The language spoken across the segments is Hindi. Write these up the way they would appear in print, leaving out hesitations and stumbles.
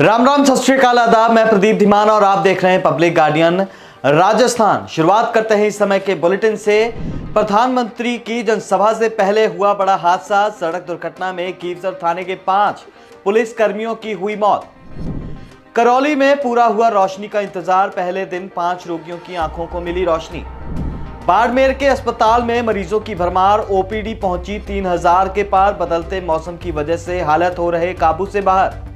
राम राम, सत श्री अकाल, आदाब। मैं प्रदीप धीमान और आप देख रहे हैं पब्लिक गार्डियन राजस्थान। शुरुआत करते हैं इस समय के बुलेटिन से। प्रधानमंत्री की जनसभा से पहले हुआ बड़ा हादसा। सड़क दुर्घटना में कीवसर थाने के 5 पुलिस कर्मियों की हुई मौत। करौली में पूरा हुआ रोशनी का इंतजार। पहले दिन 5 रोगियों की आंखों को मिली रोशनी। बाड़मेर के अस्पताल में मरीजों की भरमार। ओपीडी पहुंची 3000 के पार। बदलते मौसम की वजह से हालत हो रहे काबू से बाहर।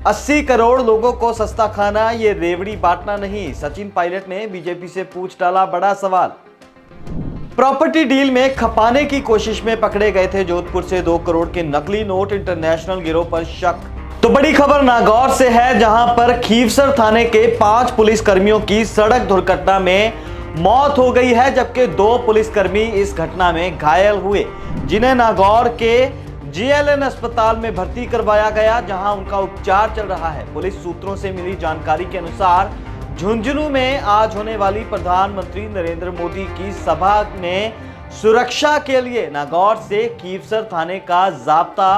80 करोड़ लोगों को सस्ता खाना, ये रेवड़ी बांटना नहीं। सचिन पायलट ने बीजेपी से पूछ डाला बड़ा सवाल। प्रॉपर्टी डील में खपाने की कोशिश में पकड़े गए थे जोधपुर से 2 करोड़ के नकली नोट। इंटरनेशनल गिरोह पर शक। तो बड़ी खबर नागौर से है, जहां पर खीवसर थाने के 5 पुलिस कर्मियों की सड़क दुर्घटना में मौत हो गई है, जबकि 2 पुलिसकर्मी इस घटना में घायल हुए, जिन्हें नागौर के जीएलएन अस्पताल में भर्ती करवाया गया, जहां उनका उपचार चल रहा है। पुलिस सूत्रों से मिली जानकारी के अनुसार झुंझुनू में आज होने वाली प्रधानमंत्री नरेंद्र मोदी की सभा में सुरक्षा के लिए नागौर से खीवसर थाने का जाब्ता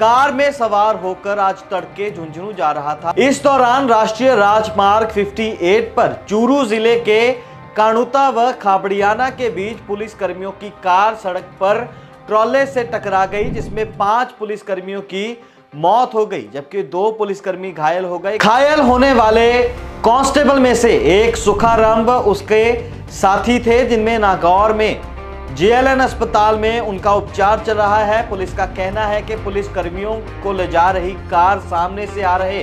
कार में सवार होकर आज तड़के झुंझुनू जा रहा था। इस दौरान राष्ट्रीय राजमार्ग 58 पर चूरू जिले के कानुता व खाबड़ियाना के बीच पुलिस कर्मियों की कार सड़क पर ट्रॉले से टकरा गई, जिसमें 5 पुलिसकर्मियों की मौत हो गई, जबकि 2 पुलिसकर्मी घायल हो गए। घायल होने वाले कांस्टेबल में से एक सुखाराम व उसके साथी थे, जिनमें नागौर में जीएलएन अस्पताल में उनका उपचार चल रहा है। पुलिस का कहना है कि पुलिसकर्मियों को ले जा रही कार सामने से आ रहे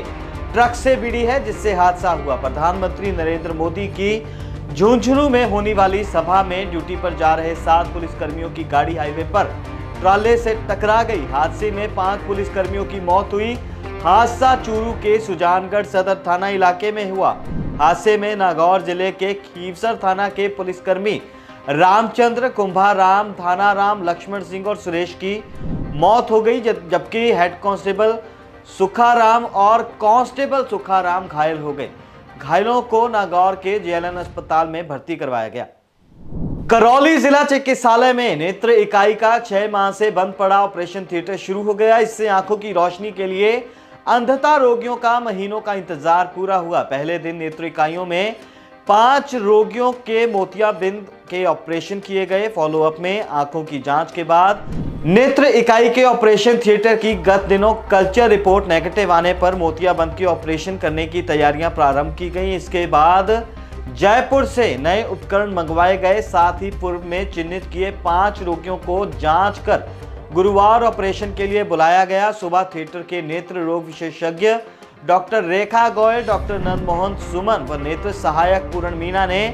ट्रक से भिड़ी है, जिससे हादसा हुआ। प्रधानमंत्री नरेंद्र मोदी की झुंझुनू में होने वाली सभा में ड्यूटी पर जा रहे 7 पुलिसकर्मियों की गाड़ी हाईवे पर ट्राले से टकरा गई। हादसे में 5 पुलिसकर्मियों की मौत हुई। हादसा चूरू के सुजानगढ़ सदर थाना इलाके में हुआ। हादसे में नागौर जिले के खीवसर थाना के पुलिसकर्मी रामचंद्र, कुंभाराम, थानाराम, लक्ष्मण सिंह और सुरेश की मौत हो गई, जबकि हेड कांस्टेबल सुखाराम और कांस्टेबल सुखाराम घायल हो गए। घायलों को नागौर के जीएलएन अस्पताल में भर्ती करवाया गया। करौली जिला चिकित्सालय में नेत्र इकाई का 6 माह से बंद पड़ा ऑपरेशन थिएटर शुरू हो गया। इससे आंखों की रोशनी के लिए अंधता रोगियों का महीनों का इंतजार पूरा हुआ। पहले दिन नेत्र इकाइयों में 5 रोगियों के मोतियाबिंद के ऑपरेशन किए गए। फॉलोअप में आंखों की जांच के बाद नेत्र इकाई के ऑपरेशन थिएटर की गत दिनों कल्चर रिपोर्ट नेगेटिव आने पर मोतियाबिंद के ऑपरेशन करने की तैयारियां प्रारंभ की गई। इसके बाद जयपुर से नए उपकरण मंगवाए गए। साथ ही पूर्व में चिन्हित किए 5 रोगियों को जांच कर गुरुवार ऑपरेशन के लिए बुलाया गया। सुबह थिएटर के नेत्र रोग विशेषज्ञ डॉक्टर रेखा गोयल, डॉक्टर नंदमोहन सुमन व नेत्र सहायक पूर्ण मीना ने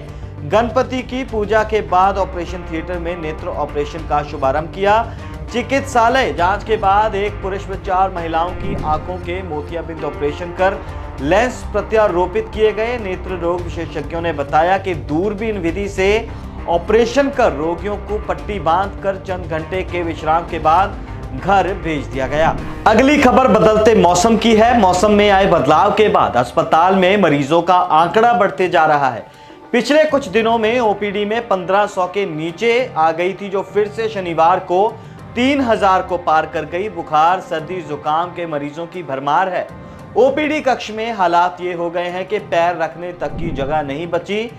गणपति की पूजा के बाद ऑपरेशन थिएटर में नेत्र ऑपरेशन का शुभारंभ किया। चिकित्सालय जांच के बाद एक पुरुष व 4 महिलाओं की आंखों के मोतियाबिंद ऑपरेशन कर लेंस प्रत्यारोपित किए गए। नेत्र रोग विशेषज्ञों ने बताया कि दूरबीन विधि से ऑपरेशन कर रोगियों को पट्टी बांधकर चंद घंटे के विश्राम के बाद घर भेज दिया गया। अगली खबर बदलते मौसम की है। मौसम में आए बदलाव के बाद अस्पताल में मरीजों का आंकड़ा बढ़ते जा रहा है। पिछले कुछ दिनों में ओपीडी में 1500 के नीचे आ गई थी, जो फिर से शनिवार को 3000 को पार कर गई। बुखार, सर्दी, जुकाम के मरीजों की भरमार है। ओपीडी कक्ष में हालात ये हो गए हैं कि पैर रखने तक की जगह नहीं बची।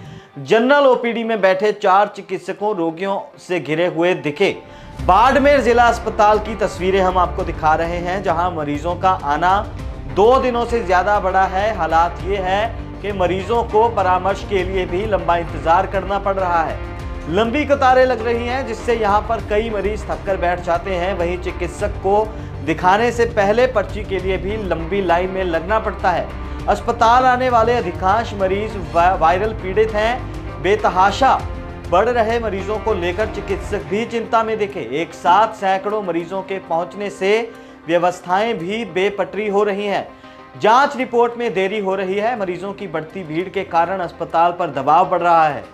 जनरल ओपीडी में बैठे 4 चिकित्सकों रोगियों से घिरे हुए दिखे। बाड़मेर जिला अस्पताल की तस्वीरें हम आपको दिखा रहे हैं, जहां मरीजों का आना 2 दिनों से ज्यादा बढ़ा है। हालात ये है कि मरीजों को परामर्श के लिए भी लंबा इंतजार करना पड़ रहा है। लंबी कतारें लग रही हैं, जिससे यहां पर कई मरीज थककर बैठ जाते हैं। वहीं चिकित्सक को दिखाने से पहले पर्ची के लिए भी लंबी लाइन में लगना पड़ता है। अस्पताल आने वाले अधिकांश मरीज वायरल पीड़ित हैं। बेतहाशा बढ़ रहे मरीजों को लेकर चिकित्सक भी चिंता में दिखे। एक साथ सैकड़ों मरीजों के पहुंचने से व्यवस्थाएं भी बेपटरी हो रही हैं। जांच रिपोर्ट में देरी हो रही है। मरीजों की बढ़ती भीड़ के कारण अस्पताल पर दबाव बढ़ रहा है।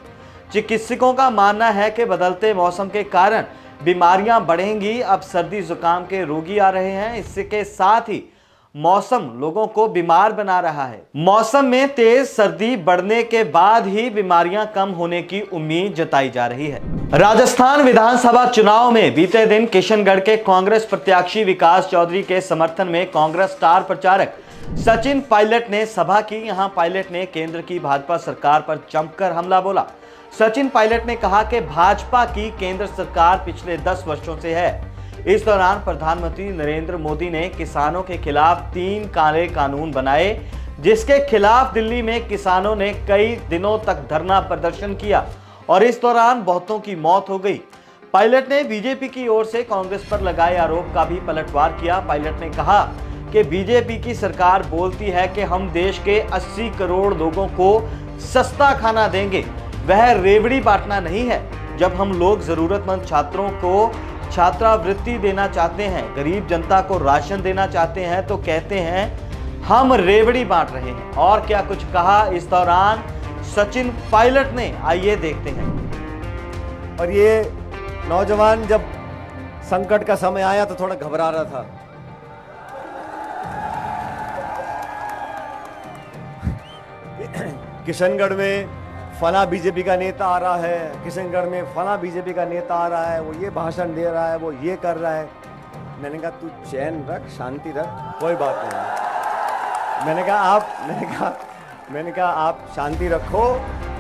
चिकित्सकों का मानना है कि बदलते मौसम के कारण बीमारियां बढ़ेंगी। अब सर्दी जुकाम के रोगी आ रहे हैं। इसके साथ ही मौसम लोगों को बीमार बना रहा है। मौसम में तेज सर्दी बढ़ने के बाद ही बीमारियां कम होने की उम्मीद जताई जा रही है। राजस्थान विधानसभा चुनाव में बीते दिन किशनगढ़ के कांग्रेस प्रत्याशी विकास चौधरी के समर्थन में कांग्रेस स्टार प्रचारक सचिन पायलट ने सभा की। यहां पायलट ने केंद्र की भाजपा सरकार पर जमकर हमला बोला। सचिन पायलट ने कहा कि भाजपा की केंद्र सरकार पिछले 10 वर्षों से है। इस दौरान प्रधानमंत्री नरेंद्र मोदी ने किसानों के खिलाफ 3 काले कानून बनाए, जिसके खिलाफ दिल्ली में किसानों ने कई दिनों तक धरना प्रदर्शन किया और इस दौरान बहुतों की मौत हो गई। पायलट ने बीजेपी की ओर से कांग्रेस पर लगाए आरोप का भी पलटवार किया। पायलट ने कहा कि बीजेपी की सरकार बोलती है कि हम देश के 80 करोड़ लोगों को सस्ता खाना देंगे, वह रेवड़ी बांटना नहीं है। जब हम लोग जरूरतमंद छात्रों को छात्रावृत्ति देना चाहते हैं, गरीब जनता को राशन देना चाहते हैं, तो कहते हैं हम रेवड़ी बांट रहे हैं। और क्या कुछ कहा इस दौरान सचिन पायलट ने, आइए देखते हैं। और ये नौजवान जब संकट का समय आया तो थोड़ा घबरा रहा था। किशनगढ़ में फला बीजेपी का नेता आ रहा है, किशनगढ़ में फला बीजेपी का नेता आ रहा है, वो ये भाषण दे रहा है, वो ये कर रहा है। मैंने कहा तू चैन रख, शांति रख, कोई बात नहीं। मैंने कहा आप शांति रखो।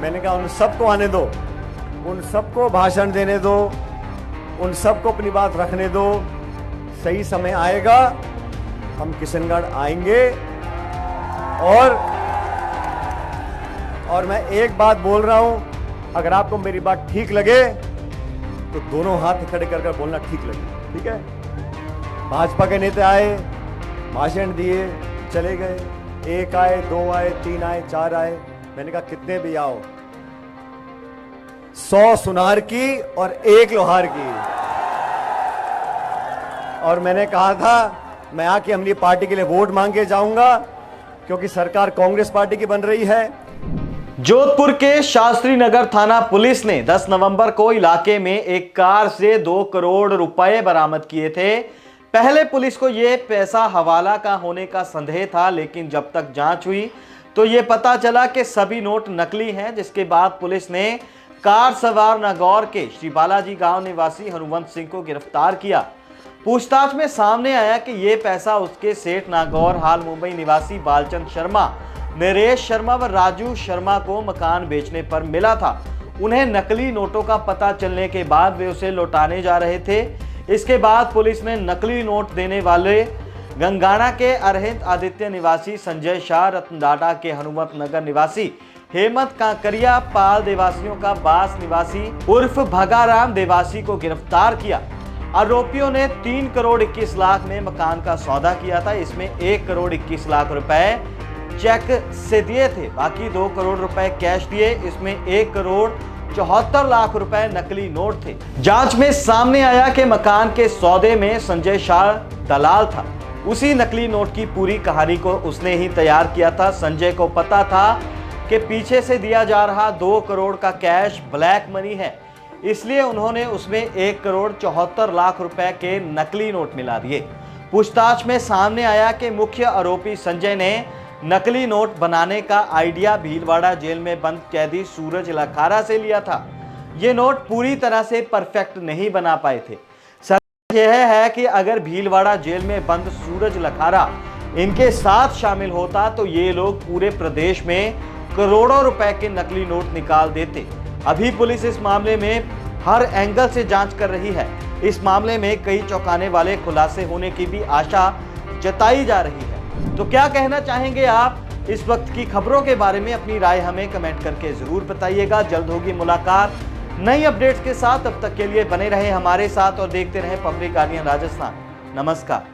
मैंने कहा उन सबको आने दो, उन सबको भाषण देने दो, उन सबको अपनी बात रखने दो। सही समय आएगा, हम किशनगढ़ आएंगे। और मैं एक बात बोल रहा हूं, अगर आपको मेरी बात ठीक लगे तो दोनों हाथ खड़े कर बोलना ठीक लगे, ठीक है। भाजपा के नेता आए, भाषण दिए, चले गए। 1 आए, 2 आए, 3 आए, 4 आए। मैंने कहा कितने भी आओ, 100 सुनार की और 1 लोहार की। और मैंने कहा था मैं आके अपनी पार्टी के लिए वोट मांग के जाऊंगा, क्योंकि सरकार कांग्रेस पार्टी की बन रही है। जोधपुर के शास्त्री नगर थाना पुलिस ने 10 नवंबर को इलाके में एक कार से 2 करोड़ रुपए बरामद किए थे। पहले पुलिस को यह पैसा हवाला का होने का संदेह था, लेकिन जब तक जांच हुई तो यह पता चला कि सभी नोट नकली हैं। जिसके बाद पुलिस ने कार सवार नागौर के श्री बालाजी गांव निवासी हनुवंत सिंह को गिरफ्तार किया। पूछताछ में सामने आया कि यह पैसा उसके सेठ नागौर हाल मुंबई निवासी बालचंद शर्मा, नरेश शर्मा व राजू शर्मा को मकान बेचने पर मिला था। उन्हें नकली नोटों का पता चलने के बाद वे उसे लौटाने जा रहे थे। इसके बाद पुलिस ने नकली नोट देने वाले गंगाना के अरहित आदित्य निवासी संजय शाह, रतनडाटा के हनुमत नगर निवासी हेमंत कांकरिया, पाल देवासियों का बास निवासी उर्फ भगाराम देवासी को गिरफ्तार किया। आरोपियों ने 3 करोड़ 21 लाख में मकान का सौदा किया था। इसमें 1 करोड़ 21 लाख रुपए चेक से दिए थे, बाकी 2 करोड़ रुपए कैश दिए। इसमें 1 करोड़ 74 लाख रुपए नकली नोट थे। जांच में सामने आया कि मकान के सौदे में संजय शाह दलाल था। उसी नकली नोट की पूरी कहानी को उसने ही तैयार किया था। संजय को पता था कि पीछे से दिया जा रहा 2 करोड़ का कैश ब्लैक मनी है, इसलिए उन्होंने उसमें 1 करोड़ 74 लाख रुपए के नकली नोट मिला दिए। पूछताछ में सामने आया कि मुख्य आरोपी संजय ने नकली नोट बनाने का आइडिया भीलवाड़ा जेल में बंद कैदी सूरज लखारा से लिया था। ये नोट पूरी तरह से परफेक्ट नहीं बना पाए थे। सच यह है कि अगर भीलवाड़ा जेल में बंद सूरज लखारा इनके साथ शामिल होता तो ये लोग पूरे प्रदेश में करोड़ों रुपए के नकली नोट निकाल देते। अभी पुलिस इस मामले में हर एंगल से जांच कर रही है। इस मामले में कई चौंकाने वाले खुलासे होने की भी आशा जताई जा रही है। तो क्या कहना चाहेंगे आप इस वक्त की खबरों के बारे में? अपनी राय हमें कमेंट करके जरूर बताइएगा। जल्द होगी मुलाकात नई अपडेट्स के साथ। तब तक के लिए बने रहे हमारे साथ और देखते रहे पब्लिक गार्डियन राजस्थान। नमस्कार।